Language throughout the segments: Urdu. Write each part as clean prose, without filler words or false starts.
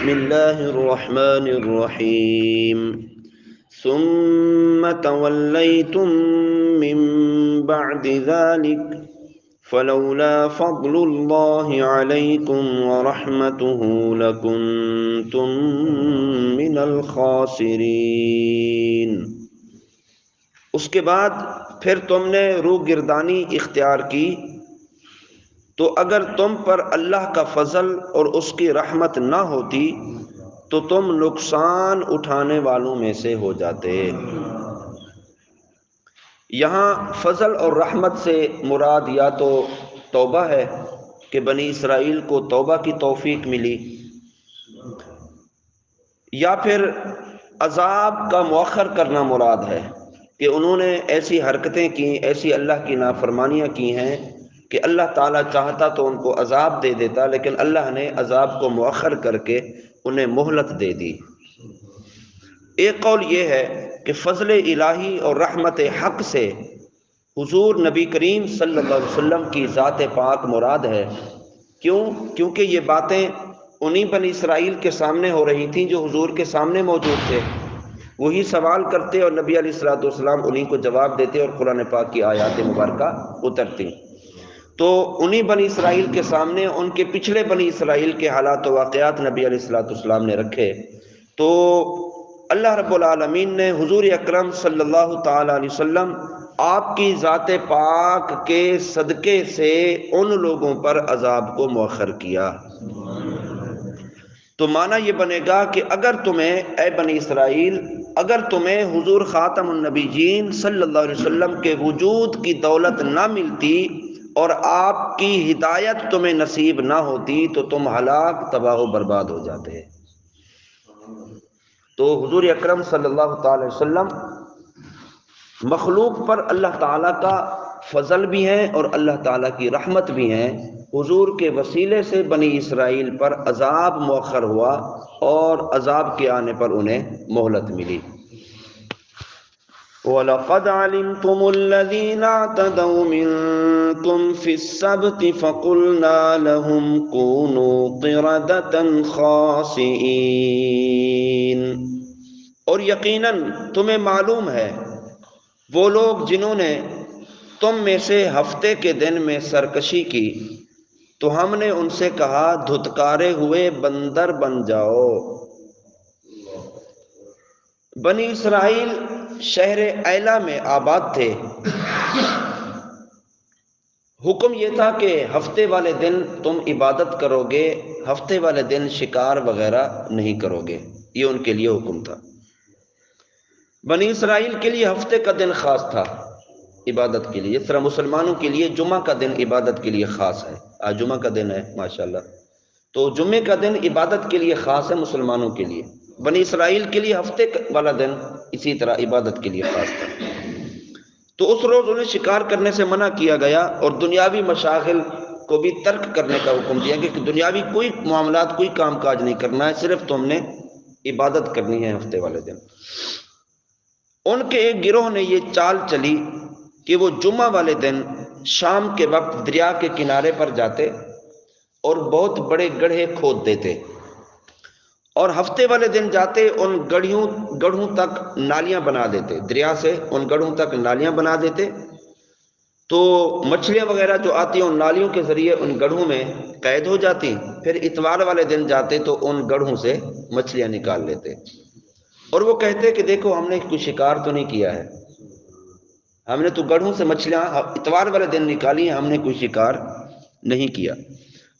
بسم اللہ الرحمن الرحیم ثم تولیتم من بعد ذلك فلولا فضل اللہ علیکم ورحمتہ لکنتم من الخاسرین۔ اس کے بعد پھر تم نے روگردانی اختیار کی تو اگر تم پر اللہ کا فضل اور اس کی رحمت نہ ہوتی تو تم نقصان اٹھانے والوں میں سے ہو جاتے۔ یہاں فضل اور رحمت سے مراد یا تو توبہ ہے کہ بنی اسرائیل کو توبہ کی توفیق ملی، یا پھر عذاب کا مؤخر کرنا مراد ہے کہ انہوں نے ایسی حرکتیں کی، ایسی اللہ کی نافرمانیاں کی ہیں کہ اللہ تعالیٰ چاہتا تو ان کو عذاب دے دیتا، لیکن اللہ نے عذاب کو مؤخر کر کے انہیں مہلت دے دی۔ ایک قول یہ ہے کہ فضل الہی اور رحمت حق سے حضور نبی کریم صلی اللہ علیہ وسلم کی ذات پاک مراد ہے۔ کیونکہ یہ باتیں انہی بنی اسرائیل کے سامنے ہو رہی تھیں جو حضور کے سامنے موجود تھے، وہی سوال کرتے اور نبی علیہ الصلوۃ والسلام انہی کو جواب دیتے اور قرآن پاک کی آیات مبارکہ اترتی۔ تو انہی بنی اسرائیل کے سامنے ان کے پچھلے بنی اسرائیل کے حالات و واقعات نبی علیہ الصلوۃ والسلام نے رکھے، تو اللہ رب العالمین نے حضور اکرم صلی اللہ تعالی علیہ وسلم آپ کی ذات پاک کے صدقے سے ان لوگوں پر عذاب کو مؤخر کیا۔ تو معنی یہ بنے گا کہ اگر تمہیں اے بنی اسرائیل، اگر تمہیں حضور خاتم النبیین صلی اللہ علیہ وسلم کے وجود کی دولت نہ ملتی اور آپ کی ہدایت تمہیں نصیب نہ ہوتی تو تم ہلاک، تباہ و برباد ہو جاتے۔ تو حضور اکرم صلی اللہ تعالی وسلم مخلوق پر اللہ تعالیٰ کا فضل بھی ہیں اور اللہ تعالیٰ کی رحمت بھی ہیں۔ حضور کے وسیلے سے بنی اسرائیل پر عذاب مؤخر ہوا اور عذاب کے آنے پر انہیں مہلت ملی۔ وَلَقَدْ عَلِمْتُمُ الَّذِينَ اعْتَدَوْا مِنْكُمْ فِي السَّبْتِ فَقُلْنَا لَهُمْ كُونُوا قِرَدَةً خَاسِئِينَ۔ اور یقیناً تمہیں معلوم ہے وہ لوگ جنہوں نے تم میں سے ہفتے کے دن میں سرکشی کی تو ہم نے ان سے کہا دھتکارے ہوئے بندر بن جاؤ۔ بنی اسرائیل شہر ایلا میں آباد تھے۔ حکم یہ تھا کہ ہفتے والے دن تم عبادت کرو گے، ہفتے والے دن شکار وغیرہ نہیں کرو گے، یہ ان کے لیے حکم تھا۔ بنی اسرائیل کے لیے ہفتے کا دن خاص تھا عبادت کے لیے، اس طرح مسلمانوں کے لیے جمعہ کا دن عبادت کے لیے خاص ہے۔ آج جمعہ کا دن ہے ماشاءاللہ، تو جمعے کا دن عبادت کے لیے خاص ہے مسلمانوں کے لیے۔ بنی اسرائیل کے لیے ہفتے والا دن اسی طرح عبادت کے لیے خاص تھا۔ تو اس روز انہیں شکار کرنے سے منع کیا گیا اور دنیاوی مشاغل کو بھی ترک کرنے کا حکم دیا کہ دنیاوی کوئی معاملات، کوئی کام کاج نہیں کرنا ہے، صرف تم نے عبادت کرنی ہے ہفتے والے دن۔ ان کے ایک گروہ نے یہ چال چلی کہ وہ جمعہ والے دن شام کے وقت دریا کے کنارے پر جاتے اور بہت بڑے گڑھے کھود دیتے، اور ہفتے والے دن جاتے ان گڑھوں تک نالیاں بنا دیتے، دریا سے ان گڑھوں تک نالیاں بنا دیتے، تو مچھلیاں وغیرہ جو آتی ہیں ان نالیوں کے ذریعے ان گڑھوں میں قید ہو جاتی۔ پھر اتوار والے دن جاتے تو ان گڑھوں سے مچھلیاں نکال لیتے، اور وہ کہتے کہ دیکھو ہم نے کوئی شکار تو نہیں کیا ہے، ہم نے تو گڑھوں سے مچھلیاں اتوار والے دن نکالی ہیں، ہم نے کوئی شکار نہیں کیا۔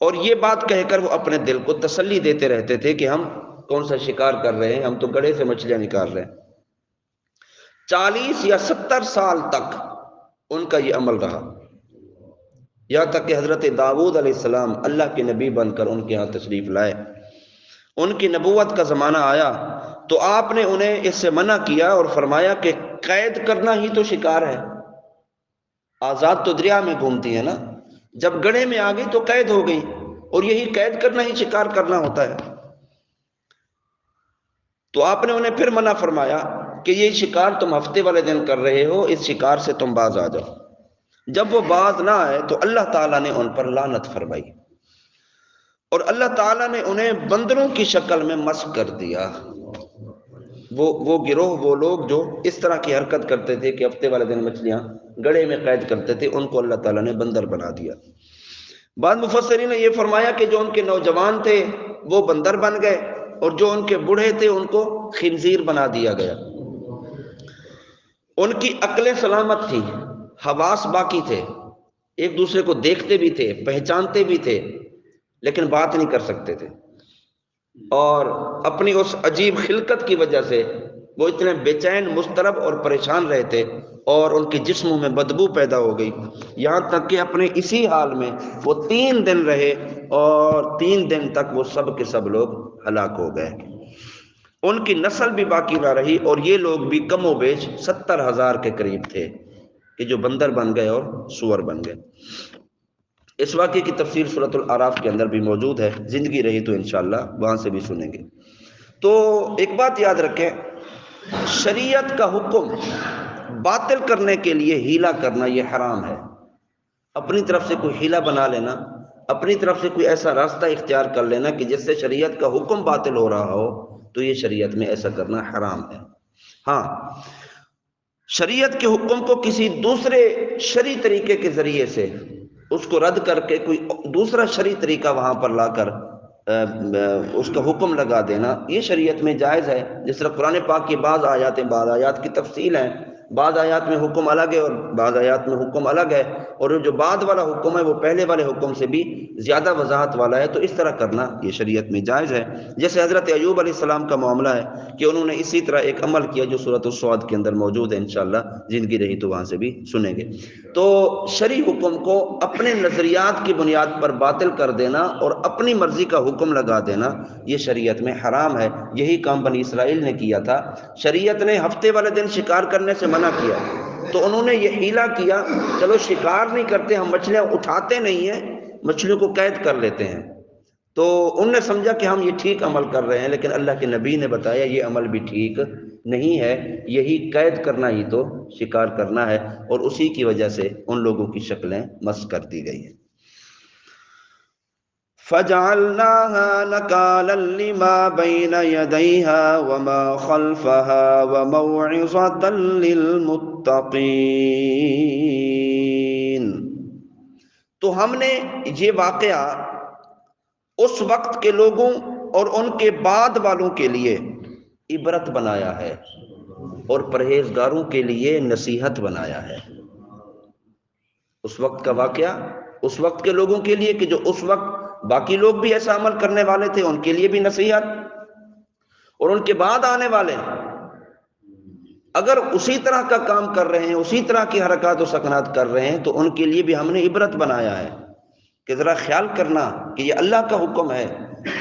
اور یہ بات کہہ کر وہ اپنے دل کو تسلی دیتے رہتے تھے کہ ہم کون سا شکار کر رہے ہیں، ہم تو گڑھے سے مچھلیاں نکال رہے ہیں۔ 40 یا 70 سال تک ان کا یہ عمل رہا، یہاں تک کہ حضرت داؤد علیہ السلام اللہ کے نبی بن کر ان کے ہاں تشریف لائے، ان کی نبوت کا زمانہ آیا تو آپ نے انہیں اس سے منع کیا اور فرمایا کہ قید کرنا ہی تو شکار ہے، آزاد تو دریا میں گھومتی ہے نا، جب گڑھے میں آ گئی تو قید ہو گئی، اور یہی قید کرنا ہی شکار کرنا ہوتا ہے۔ تو آپ نے انہیں پھر منع فرمایا کہ یہ شکار تم ہفتے والے دن کر رہے ہو، اس شکار سے تم باز آ جاؤ۔ جب وہ باز نہ آئے تو اللہ تعالیٰ نے ان پر لعنت فرمائی، اور اللہ تعالیٰ نے انہیں بندروں کی شکل میں مسخ کر دیا۔ وہ گروہ، وہ لوگ جو اس طرح کی حرکت کرتے تھے کہ ہفتے والے دن مچھلیاں گڑے میں قید کرتے تھے، ان کو اللہ تعالیٰ نے بندر بنا دیا۔ بعض مفسرین نے یہ فرمایا کہ جو ان کے نوجوان تھے وہ بندر بن گئے، اور جو ان کے بوڑھے تھے ان کو خنزیر بنا دیا گیا۔ ان کی عقلیں سلامت تھی، حواس باقی تھے، ایک دوسرے کو دیکھتے بھی تھے، پہچانتے بھی تھے، لیکن بات نہیں کر سکتے تھے، اور اپنی اس عجیب خلقت کی وجہ سے وہ اتنے بے چین، مضطرب اور پریشان رہے تھے، اور ان کے جسموں میں بدبو پیدا ہو گئی، یہاں تک کہ اپنے اسی حال میں وہ 3 دن رہے، اور 3 دن تک وہ سب کے سب لوگ ہلاک ہو گئے۔ ان کی نسل بھی باقی نہ رہی، اور یہ لوگ بھی کم و بیش 70,000 کے قریب تھے کہ جو بندر بن گئے اور سور بن گئے۔ اس واقعے کی تفسیر سورۃ الاعراف کے اندر بھی موجود ہے، زندگی رہی تو انشاءاللہ وہاں سے بھی سنیں گے۔ تو ایک بات یاد رکھیں، شریعت کا حکم باطل کرنے کے لیے ہیلا کرنا یہ حرام ہے۔ اپنی طرف سے کوئی ہیلا بنا لینا، اپنی طرف سے کوئی ایسا راستہ اختیار کر لینا کہ جس سے شریعت کا حکم باطل ہو رہا ہو، تو یہ شریعت میں ایسا کرنا حرام ہے۔ ہاں، شریعت کے حکم کو کسی دوسرے شرعی طریقے کے ذریعے سے اس کو رد کر کے کوئی دوسرا شرعی طریقہ وہاں پر لا کر اس کا حکم لگا دینا، یہ شریعت میں جائز ہے۔ جس طرح قرآن پاک کی بعض آیات کی تفصیل ہیں، بعض آیات میں حکم الگ ہے اور بعض آیات میں حکم الگ ہے، اور جو بعد والا حکم ہے وہ پہلے والے حکم سے بھی زیادہ وضاحت والا ہے، تو اس طرح کرنا یہ شریعت میں جائز ہے۔ جیسے حضرت ایوب علیہ السلام کا معاملہ ہے کہ انہوں نے اسی طرح ایک عمل کیا جو سورۃ الصاد کے اندر موجود ہے، انشاءاللہ زندگی رہی تو وہاں سے بھی سنیں گے۔ تو شرعی حکم کو اپنے نظریات کی بنیاد پر باطل کر دینا اور اپنی مرضی کا حکم لگا دینا، یہ شریعت میں حرام ہے۔ یہی کام بنی اسرائیل نے کیا تھا۔ شریعت نے ہفتے والے دن شکار کرنے سے منع کیا، تو انہوں نے یہ حیلہ کیا، چلو شکار نہیں کرتے، ہم مچھلیاں اٹھاتے نہیں ہیں، مچھلیوں کو قید کر لیتے ہیں۔ تو انہوں نے سمجھا کہ ہم یہ ٹھیک عمل کر رہے ہیں، لیکن اللہ کے نبی نے بتایا یہ عمل بھی ٹھیک نہیں ہے، یہی قید کرنا ہی تو شکار کرنا ہے، اور اسی کی وجہ سے ان لوگوں کی شکلیں مسخ کر دی گئی ہیں۔ فَجَعَلْنَاهَا نَكَالًا لِمَا بَيْنَ يَدَيْهَا وَمَا خَلْفَهَا وَمَوْعِظَةً لِّلْمُتَّقِينَ۔ تو ہم نے یہ واقعہ اس وقت کے لوگوں اور ان کے بعد والوں کے لیے عبرت بنایا ہے، اور پرہیزگاروں کے لیے نصیحت بنایا ہے۔ اس وقت کا واقعہ اس وقت کے لوگوں کے لیے کہ جو اس وقت باقی لوگ بھی ایسا عمل کرنے والے تھے، ان کے لیے بھی نصیحت، اور ان کے بعد آنے والے اگر اسی طرح کا کام کر رہے ہیں، اسی طرح کی حرکات و سکنات کر رہے ہیں، تو ان کے لیے بھی ہم نے عبرت بنایا ہے کہ ذرا خیال کرنا کہ یہ اللہ کا حکم ہے۔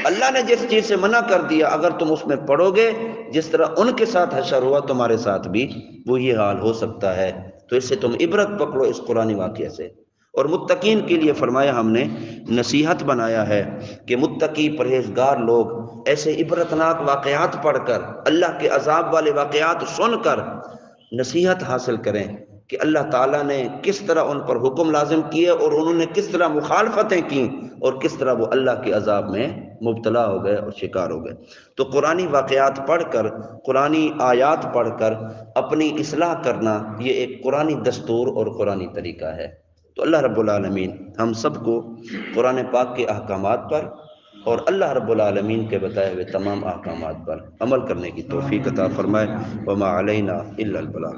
اللہ نے جس چیز سے منع کر دیا، اگر تم اس میں پڑو گے، جس طرح ان کے ساتھ حشر ہوا تمہارے ساتھ بھی وہی حال ہو سکتا ہے۔ تو اس سے تم عبرت پکڑو اس قرآنی واقعے سے۔ اور متقین کے لیے فرمایا ہم نے نصیحت بنایا ہے کہ متقی پرہیزگار لوگ ایسے عبرتناک واقعات پڑھ کر، اللہ کے عذاب والے واقعات سن کر نصیحت حاصل کریں کہ اللہ تعالیٰ نے کس طرح ان پر حکم لازم کیے، اور انہوں نے کس طرح مخالفتیں کی، اور کس طرح وہ اللہ کے عذاب میں مبتلا ہو گئے اور شکار ہو گئے۔ تو قرآنی واقعات پڑھ کر، قرآنی آیات پڑھ کر اپنی اصلاح کرنا، یہ ایک قرآنی دستور اور قرآنی طریقہ ہے۔ تو اللہ رب العالمین ہم سب کو قرآن پاک کے احکامات پر اور اللہ رب العالمین کے بتائے ہوئے تمام احکامات پر عمل کرنے کی توفیق عطا فرمائے۔ وما علینا الا البلاغ۔